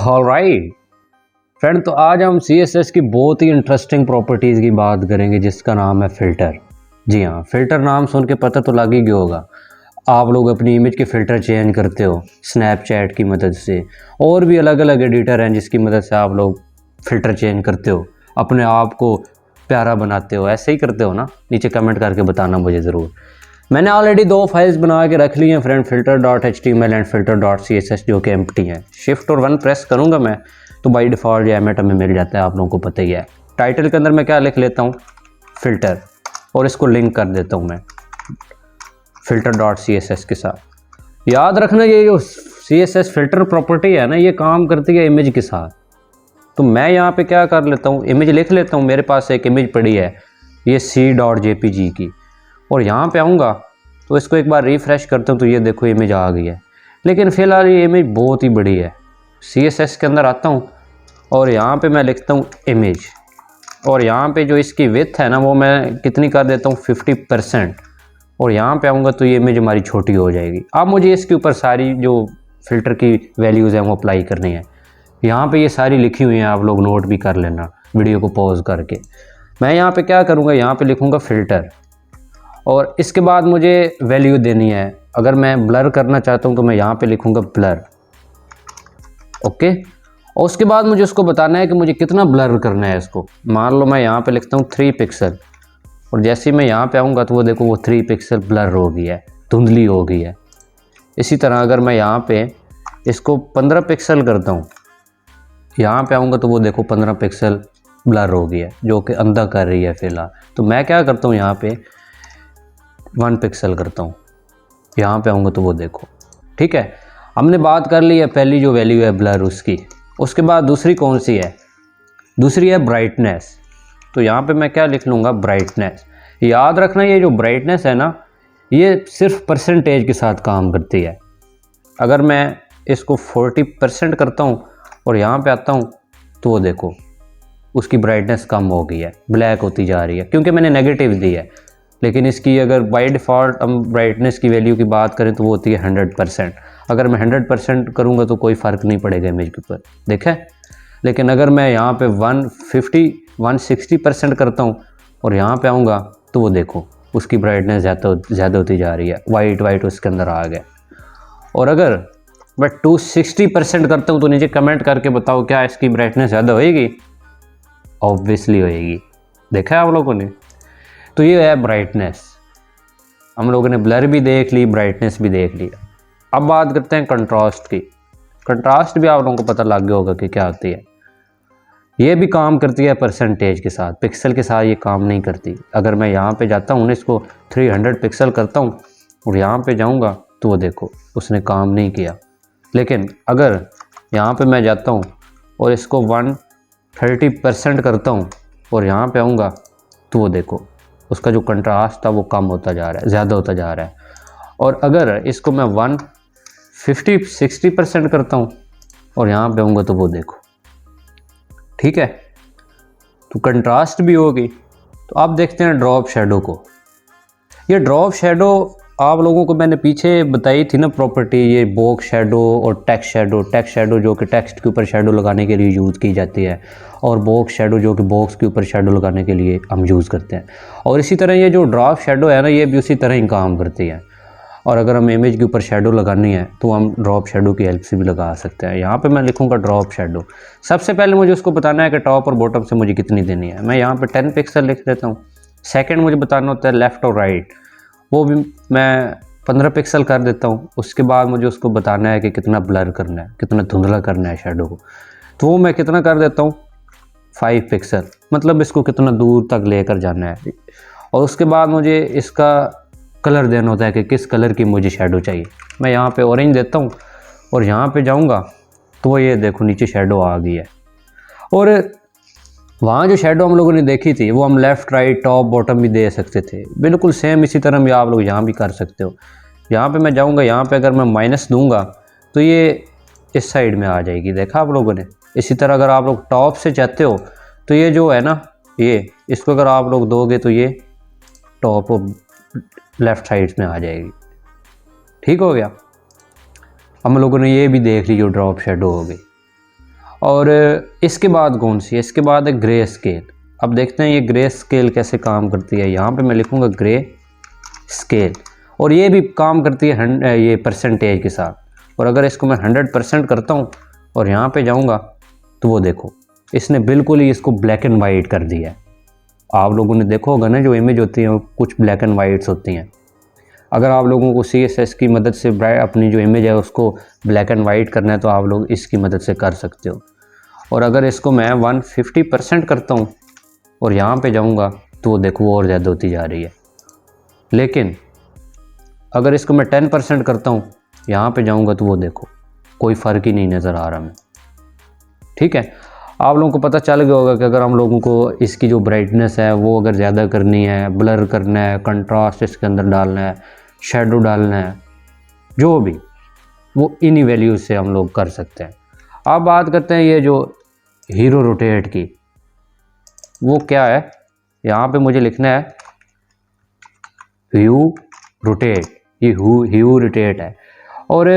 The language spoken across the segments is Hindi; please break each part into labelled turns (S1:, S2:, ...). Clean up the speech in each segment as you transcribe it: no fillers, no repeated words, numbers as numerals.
S1: ऑलराइट फ्रेंड, तो आज हम CSS की बहुत ही इंटरेस्टिंग प्रॉपर्टीज़ की बात करेंगे जिसका नाम है फ़िल्टर। जी हाँ, फ़िल्टर नाम सुन के पता तो लग ही गया होगा। आप लोग अपनी इमेज के फ़िल्टर चेंज करते हो स्नैपचैट की मदद से, और भी अलग अलग एडिटर हैं जिसकी मदद से आप लोग फ़िल्टर चेंज करते हो, अपने आप को प्यारा बनाते हो। ऐसे ही करते हो ना? नीचे कमेंट करके बताना मुझे ज़रूर। मैंने ऑलरेडी 2 फाइल्स बना के रख ली हैं फ्रेंड, filter.html एंड filter.css, जो कि एम्प्टी हैं। शिफ्ट और 1 प्रेस करूँगा मैं तो बाई डिफ़ॉल्ट ये एमेट हमें मिल जाता है, आप लोगों को पता ही है। टाइटल के अंदर मैं क्या लिख लेता हूँ, फ़िल्टर, और इसको लिंक कर देता हूँ मैं filter.css के साथ। याद रखना ये जो CSS फ़िल्टर प्रॉपर्टी है ना, ये काम करती है इमेज के साथ। तो मैं यहाँ पे क्या कर लेता हूँ, इमेज लिख लेता हूँ। मेरे पास एक इमेज पड़ी है ये c.jpg की, और यहाँ पे आऊँगा तो इसको एक बार रिफ़्रेश करता हूँ तो ये देखो इमेज आ गई है। लेकिन फ़िलहाल ये इमेज बहुत ही बड़ी है। CSS के अंदर आता हूँ और यहाँ पे मैं लिखता हूँ इमेज, और यहाँ पे जो इसकी विड्थ है ना वो मैं कितनी कर देता हूँ 50%, और यहाँ पे आऊँगा तो ये इमेज हमारी छोटी हो जाएगी। अब मुझे इसके ऊपर सारी जो फ़िल्टर की वैल्यूज़ हैं वो अप्लाई करनी है। यहाँ पे ये सारी लिखी हुई हैं, आप लोग नोट भी कर लेना वीडियो को पॉज करके। मैं यहाँ पे क्या करूँगा, यहाँ पे लिखूँगा फ़िल्टर, और इसके बाद मुझे वैल्यू देनी है। अगर मैं ब्लर करना चाहता हूँ तो मैं यहाँ पे लिखूँगा ब्लर, ओके। और उसके बाद मुझे उसको बताना है कि मुझे कितना ब्लर करना है इसको। मान लो मैं यहाँ पे लिखता हूँ 3 पिक्सल, और जैसे ही मैं यहाँ पे आऊँगा तो वो देखो वो 3 पिक्सल ब्लर हो गई है, धुंधली हो गई है। इसी तरह अगर मैं यहाँ पे इसको 15 पिक्सल करता हूँ, यहाँ पे आऊँगा तो वो देखो 15 पिक्सल ब्लर हो गई है, जो कि अंधा कर रही है फ़िलहाल। तो मैं क्या करता हूँ, यहाँ पे 1 पिक्सल करता हूँ, यहाँ पे आऊँगा तो वो देखो, ठीक है। हमने बात कर ली है पहली जो वैल्यू है ब्लर उसकी। उसके बाद दूसरी कौन सी है, दूसरी है ब्राइटनेस। तो यहाँ पे मैं क्या लिख लूँगा, ब्राइटनेस। याद रखना ये जो ब्राइटनेस है ना, ये सिर्फ परसेंटेज के साथ काम करती है। अगर मैं इसको 40% करता हूँ और यहाँ पे आता हूँ तो वो देखो उसकी ब्राइटनेस कम हो गई है, ब्लैक होती जा रही है, क्योंकि मैंने नेगेटिव दी है। लेकिन इसकी अगर बाय डिफ़ॉल्ट हम ब्राइटनेस की वैल्यू की बात करें तो वो होती है 100%। अगर मैं 100% करूँगा तो कोई फ़र्क नहीं पड़ेगा इमेज के ऊपर, देखें। लेकिन अगर मैं यहाँ पे 160% करता हूँ और यहाँ पे आऊँगा तो वो देखो उसकी ब्राइटनेस ज़्यादा होती जा रही है, वाइट उसके अंदर आ गया। और अगर मैं 260% करता हूँ तो नीचे कमेंट करके बताओ क्या इसकी ब्राइटनेस ज़्यादा होएगी? ऑब्वियसली होएगी, देखा है आप लोगों ने। तो ये है ब्राइटनेस। हम लोगों ने ब्लर भी देख ली, ब्राइटनेस भी देख ली। अब बात करते हैं कंट्रास्ट की। कंट्रास्ट भी आप लोगों को पता लग गया होगा कि क्या होती है। ये भी काम करती है परसेंटेज के साथ, पिक्सल के साथ ये काम नहीं करती। अगर मैं यहाँ पे जाता हूँ ना, इसको 300 पिक्सल करता हूँ और यहाँ पे जाऊँगा तो वो देखो उसने काम नहीं किया। लेकिन अगर यहाँ पे मैं जाता हूँ और इसको 130% करता हूँ और यहाँ पे आऊँगा तो वो देखो उसका जो कंट्रास्ट था वो कम होता जा रहा है, ज़्यादा होता जा रहा है। और अगर इसको मैं 150-60% करता हूँ और यहाँ पे आऊँगा तो वो देखो, ठीक है। तो कंट्रास्ट भी होगी। तो आप देखते हैं ड्रॉप शेडो को। ये ड्रॉप शेडो आप लोगों को मैंने पीछे बताई थी ना प्रॉपर्टी, ये बॉक्स शेडो और टेक्स्ट शेडो। टेक्स्ट शेडो जो कि टेक्स्ट के ऊपर शेडो लगाने के लिए यूज़ की जाती है, और बॉक्स शेडो जो कि बॉक्स के ऊपर शेडो लगाने के लिए हम यूज़ करते हैं। और इसी तरह ये जो ड्रॉप शेडो है ना, ये भी उसी तरह ही काम करती है। और अगर हम इमेज के ऊपर शेडो लगानी है तो हम ड्रॉप शेडो की हेल्प से भी लगा सकते हैं। यहाँ पे मैं लिखूँगा ड्रॉप शेडो। सबसे पहले मुझे उसको बताना है कि टॉप और बॉटम से मुझे कितनी देनी है। मैं यहाँ पे 10 पिक्सल लिख देता हूँ। सेकंड मुझे बताना होता है लेफ़्ट और राइट, वो भी मैं 15 पिक्सल कर देता हूँ। उसके बाद मुझे उसको बताना है कि कितना ब्लर करना है, कितना धुंधला करना है शेडो को, तो वो मैं कितना कर देता हूँ 5 पिक्सल, मतलब इसको कितना दूर तक लेकर जाना है। और उसके बाद मुझे इसका कलर देना होता है कि किस कलर की मुझे शेडो चाहिए। मैं यहाँ पे ऑरेंज देता हूँ और यहाँ पे जाऊँगा तो वो ये देखो नीचे शेडो आ गई है। और वहाँ जो शेडो हम लोगों ने देखी थी वो हम लेफ़्ट राइट टॉप बॉटम भी दे सकते थे, बिल्कुल सेम इसी तरह भी आप लोग यहाँ भी कर सकते हो। यहाँ पे मैं जाऊँगा, यहाँ पे अगर मैं माइनस दूँगा तो ये इस साइड में आ जाएगी, देखा आप लोगों ने। इसी तरह अगर आप लोग टॉप से चाहते हो तो ये जो है ना, ये इसको अगर आप लोग दोगे तो ये टॉप और लेफ़्ट साइड में आ जाएगी, ठीक हो गया। हम लोगों ने ये भी देख ली जो ड्रॉप शेडो हो गई। और इसके बाद कौन सी है, इसके बाद है ग्रे स्केल। अब देखते हैं ये ग्रे स्केल कैसे काम करती है। यहाँ पे मैं लिखूँगा ग्रे स्केल, और ये भी काम करती है ये परसेंटेज के साथ। और अगर इसको मैं 100% करता हूँ और यहाँ पे जाऊँगा तो वो देखो इसने बिल्कुल ही इसको ब्लैक एंड वाइट कर दिया है। आप लोगों ने देखा होगा ना, जो इमेज होती है वो कुछ ब्लैक एंड वाइट्स होती हैं। अगर आप लोगों को CSS की मदद से अपनी जो इमेज है उसको ब्लैक एंड वाइट करना है तो आप लोग इसकी मदद से कर सकते हो। और अगर इसको मैं 150% करता हूँ और यहाँ पे जाऊँगा तो वो देखो वो और ज़्यादा होती जा रही है। लेकिन अगर इसको मैं 10% करता हूँ, यहाँ पे जाऊँगा तो वो देखो कोई फ़र्क ही नहीं नज़र आ रहा मैं। ठीक है, आप लोगों को पता चल गया होगा कि अगर हम लोगों को इसकी जो ब्राइटनेस है वो अगर ज़्यादा करनी है, ब्लर करना है, कंट्रास्ट इसके अंदर डालना है, शेडो डालना है, जो भी, वो इन्हीं वैल्यूज़ से हम लोग कर सकते हैं। अब बात करते हैं ये जो हीरो रोटेट की, वो क्या है। यहाँ पे मुझे लिखना है ह्यू रोटेट, ये ह्यू रोटेट है। और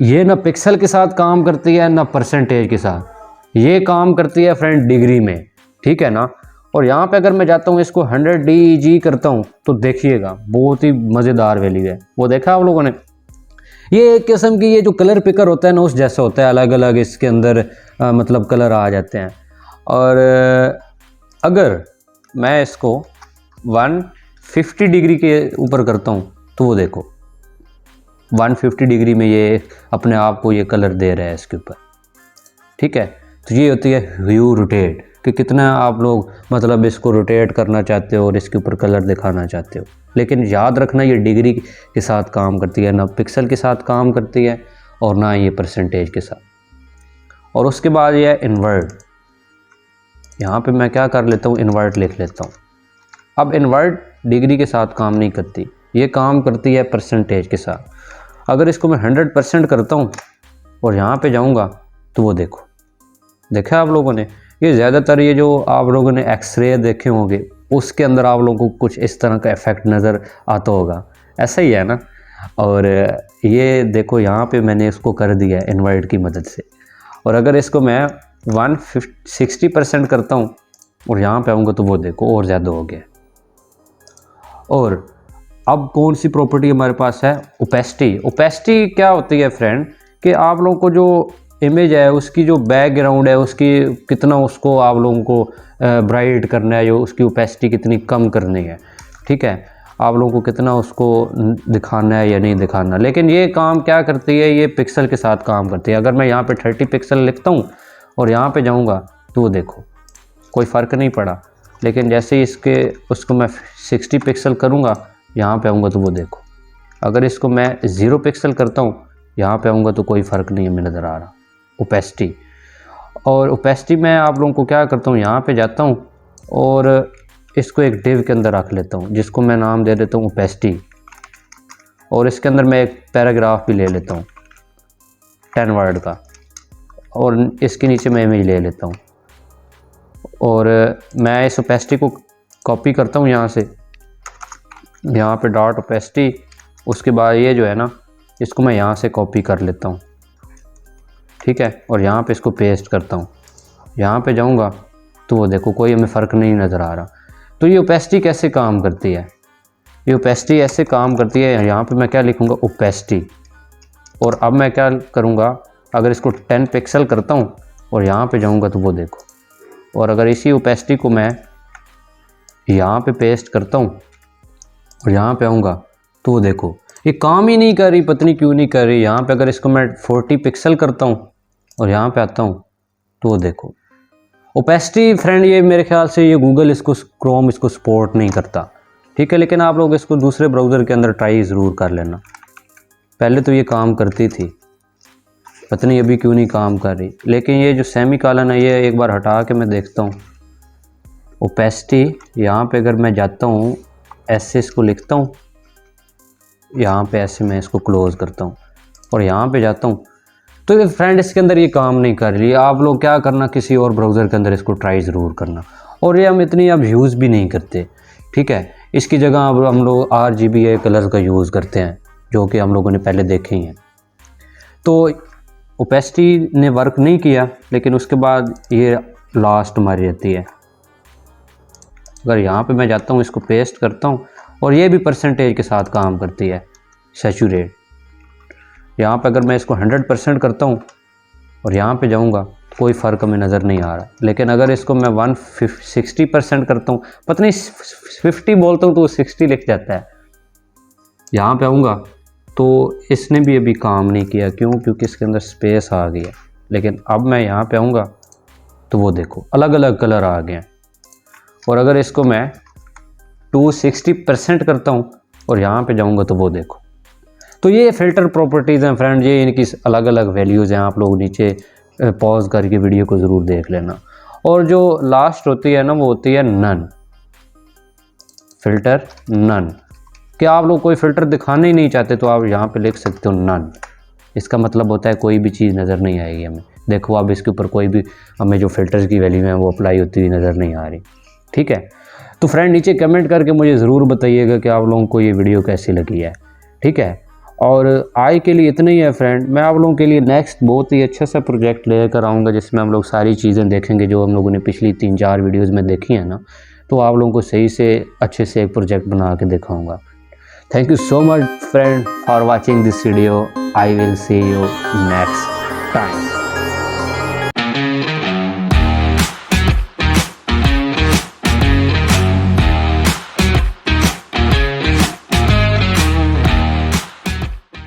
S1: ये ना पिक्सल के साथ काम करती है ना परसेंटेज के साथ, ये काम करती है फ्रेंड डिग्री में। ठीक है ना। और यहाँ पे अगर मैं जाता हूँ इसको 100 DEG करता हूँ तो देखिएगा बहुत ही मज़ेदार वैल्यू है। वो देखा आप लोगों ने, ये एक किस्म की ये जो कलर पिकर होता है ना उस जैसा होता है, अलग अलग इसके अंदर मतलब कलर आ जाते हैं। और अगर मैं इसको 150 डिग्री के ऊपर करता हूँ तो वो देखो 150 डिग्री में ये अपने आप को ये कलर दे रहा है इसके ऊपर। ठीक है, तो ये होती है ह्यू रोटेट, कि कितना आप लोग मतलब इसको रोटेट करना चाहते हो और इसके ऊपर कलर दिखाना चाहते हो। लेकिन याद रखना ये डिग्री के साथ काम करती है, ना पिक्सल के साथ काम करती है और ना ये परसेंटेज के साथ। और उसके बाद ये है इन्वर्ट। यहाँ पे मैं क्या कर लेता हूँ, इन्वर्ट लिख लेता हूँ। अब इन्वर्ट डिग्री के साथ काम नहीं करती, ये काम करती है परसेंटेज के साथ। अगर इसको मैं 100% करता हूँ और यहाँ पे जाऊँगा तो वो देखो, देखा आप लोगों ने, ये ज़्यादातर ये जो आप लोगों ने एक्सरे देखे होंगे उसके अंदर आप लोगों को कुछ इस तरह का इफेक्ट नज़र आता होगा, ऐसा ही है ना। और ये देखो यहाँ पे मैंने इसको कर दिया है इन्वर्ट की मदद से। और अगर इसको मैं 160% करता हूँ और यहाँ पे आऊँगा तो वो देखो और ज़्यादा हो गया। और अब कौन सी प्रॉपर्टी हमारे पास है, ओपेसिटी। ओपेसिटी क्या होती है फ्रेंड, कि आप लोगों को जो इमेज है उसकी जो बैकग्राउंड है उसकी कितना उसको आप लोगों को ब्राइट करना है, जो उसकी ओपेसिटी कितनी कम करनी है। ठीक है, आप लोगों को कितना उसको दिखाना है या नहीं दिखाना। लेकिन ये काम क्या करती है, ये पिक्सल के साथ काम करती है। अगर मैं यहाँ पे 30 पिक्सल लिखता हूँ और यहाँ पे जाऊँगा तो देखो कोई फ़र्क नहीं पड़ा। लेकिन जैसे ही उसको मैं 60 पिक्सल करूँगा, यहाँ पे आऊँगा तो वो देखो, अगर इसको मैं 0 पिक्सल करता हूँ यहाँ पे आऊँगा तो कोई फ़र्क नहीं हमें नज़र आ रहा। ओपेसिटी, और ओपेसिटी मैं आप लोगों को क्या करता हूँ, यहाँ पे जाता हूँ और इसको एक डिव के अंदर रख लेता हूँ जिसको मैं नाम दे देता हूँ ओपेसिटी। और इसके अंदर मैं एक पैराग्राफ भी ले लेता हूँ 10 वर्ड का, और इसके नीचे मैं इमेज ले लेता हूँ। और मैं इस ओपेसिटी को कॉपी करता हूँ यहाँ से, यहाँ पे डॉट ओपेसिटी। उसके बाद ये जो है ना, इसको मैं यहाँ से कॉपी कर लेता हूँ। ठीक है, और यहाँ पे इसको पेस्ट करता हूँ। यहाँ पे जाऊँगा तो वो देखो कोई हमें फ़र्क नहीं नज़र आ रहा। तो ये ओपेसिटी कैसे काम करती है, ये ओपेसिटी ऐसे काम करती है। यहाँ पे मैं क्या लिखूँगा, ओपेसिटी। और अब मैं क्या करूँगा, अगर इसको 10 पिक्सल करता हूँ और यहाँ पे जाऊँगा तो वो देखो, और अगर इसी ओपेसिटी को मैं यहाँ पे पेस्ट करता हूँ और यहाँ पे आऊँगा तो वो देखो ये काम ही नहीं कर रही, पता नहीं क्यों नहीं कर रही। यहाँ पे अगर इसको मैं 40 पिक्सल करता हूँ और यहाँ पे आता हूँ तो वो देखो ओपेसिटी फ्रेंड, ये मेरे ख्याल से ये गूगल इसको, क्रोम इसको सपोर्ट नहीं करता। ठीक है, लेकिन आप लोग इसको दूसरे ब्राउज़र के अंदर ट्राई ज़रूर कर लेना। पहले तो ये काम करती थी, पता नहीं अभी क्यों नहीं काम कर रही। लेकिन ये जो सेमी कॉलन है ये एक बार हटा के मैं देखता हूँ ओपेसिटी। यहाँ पे अगर मैं जाता हूँ ऐसे इसको लिखता हूँ, यहाँ पे ऐसे मैं इसको क्लोज़ करता हूँ और यहाँ पे जाता हूँ तो ये फ्रेंड इसके अंदर ये काम नहीं कर रही। आप लोग क्या करना, किसी और ब्राउज़र के अंदर इसको ट्राई ज़रूर करना। और ये हम इतनी अब यूज़ भी नहीं करते। ठीक है, इसकी जगह अब हम लोग RGBA कलर का यूज़ करते हैं, जो कि हम लोगों ने पहले देखे ही हैं। तो ओपेसिटी ने वर्क नहीं किया, लेकिन उसके बाद ये लास्ट हमारी रहती है। अगर यहाँ पे मैं जाता हूँ, इसको पेस्ट करता हूँ, और ये भी परसेंटेज के साथ काम करती है, सैचुरेट। यहाँ पे अगर मैं इसको 100% करता हूँ और यहाँ पे जाऊँगा, कोई फ़र्क हमें नज़र नहीं आ रहा। लेकिन अगर इसको मैं 160% करता हूँ, पता नहीं 50 बोलता हूँ तो वो 60 लिख जाता है। यहाँ पे आऊँगा तो इसने भी अभी काम नहीं किया। क्यों? क्योंकि इसके अंदर स्पेस आ गई है। लेकिन अब मैं यहाँ पे आऊँगा तो वो देखो अलग अलग कलर आ गए हैं। और अगर इसको मैं 260% करता हूँ और यहाँ पे जाऊँगा तो वो देखो। तो ये फ़िल्टर प्रॉपर्टीज़ हैं फ्रेंड, ये इनकी अलग अलग वैल्यूज़ हैं। आप लोग नीचे पॉज करके वीडियो को ज़रूर देख लेना। और जो लास्ट होती है ना, वो होती है नन, फ़िल्टर नन। कि आप लोग कोई फ़िल्टर दिखाना ही नहीं चाहते तो आप यहाँ पे लिख सकते हो नन। इसका मतलब होता है कोई भी चीज़ नज़र नहीं आएगी हमें। देखो अब इसके ऊपर कोई भी हमें जो फ़िल्टर्स की वैल्यू है वो अप्लाई होती हुई नज़र नहीं आ रही। ठीक है, तो फ्रेंड नीचे कमेंट करके मुझे ज़रूर बताइएगा कि आप लोगों को ये वीडियो कैसी लगी है। ठीक है, और आज के लिए इतना ही है फ्रेंड। मैं आप लोगों के लिए नेक्स्ट बहुत ही अच्छा सा प्रोजेक्ट लेकर आऊँगा, जिसमें हम लोग सारी चीज़ें देखेंगे जो हम लोगों ने पिछली 3-4 वीडियोज़ में देखी है ना। तो आप लोगों को सही से अच्छे से एक प्रोजेक्ट बना के दिखाऊँगा। Thank you so much friend for watching this video. I will see you next time.